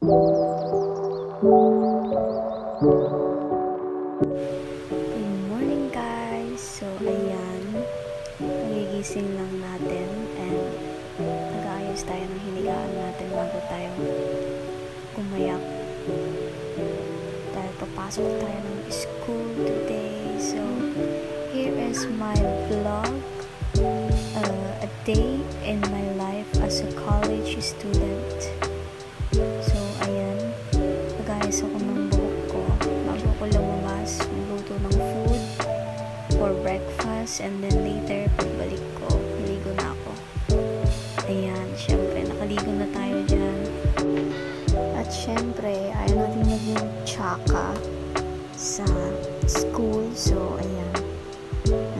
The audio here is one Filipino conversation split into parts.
Good morning guys! So ayan, nagigising lang natin and nag-aayos tayo ng hinigaan natin bago tayo gumayak dahil papasok tayo ng school today. So here is my vlog, a day in my life as a college student. So ayan, nag-aayos ako ng buhok ko bago ko lumabas, magluto ng food for breakfast, and then later pagbalik ko, naligo na ako. Ayan, syempre nakaligo na tayo dyan. At syempre ayaw natin maging tsaka sa school. So ayan,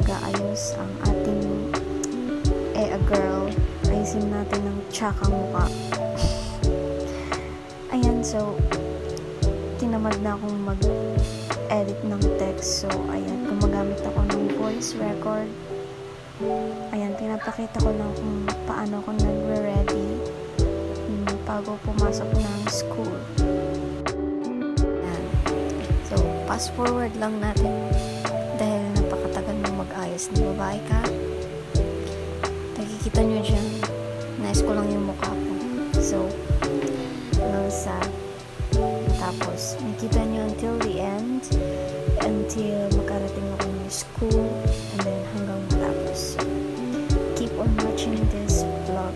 nag-aayos ang ating a girl. Ayusin natin ng tsaka mukha. Ayan, so tinamad na akong mag-edit ng text. So ayan, gumagamit ako ng voice record. Ayan, pinapakita ko lang kung paano ako nagre-ready bago pumasok ng school. Ayan. So fast forward lang natin dahil napakatagal mo mag-ayos ng babae ka. Nakikita nyo dyan, nice ko lang yung mukha ko. So sa tapos nakita nyo until the end, until makarating ako ng school, and then hanggang matapos. So, keep on watching this vlog.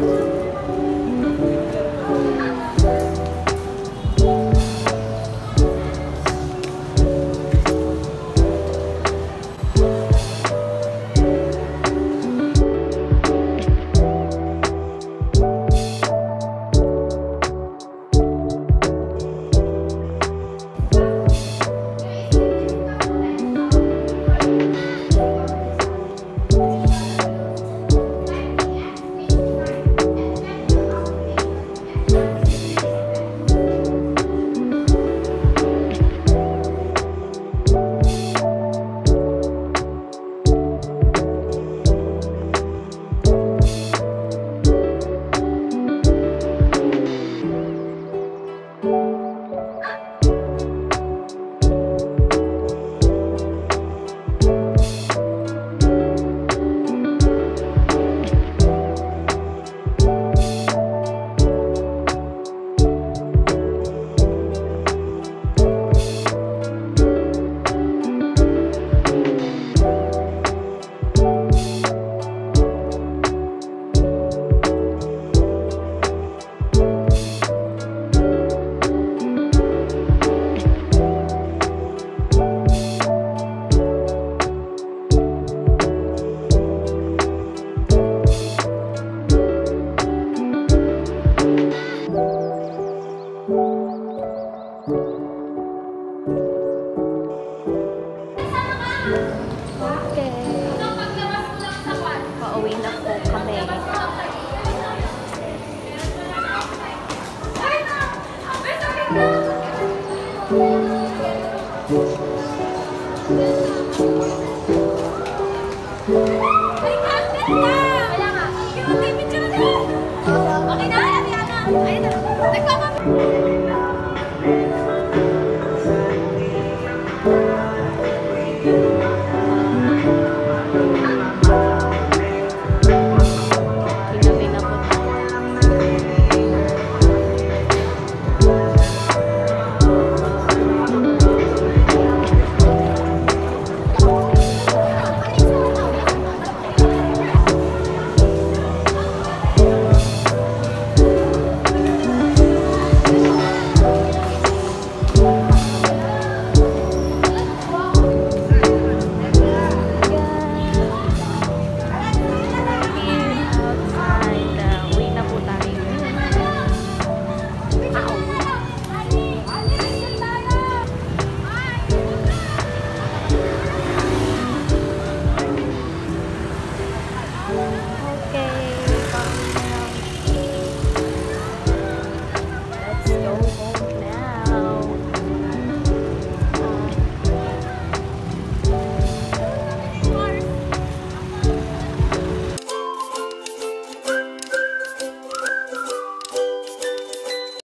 Ano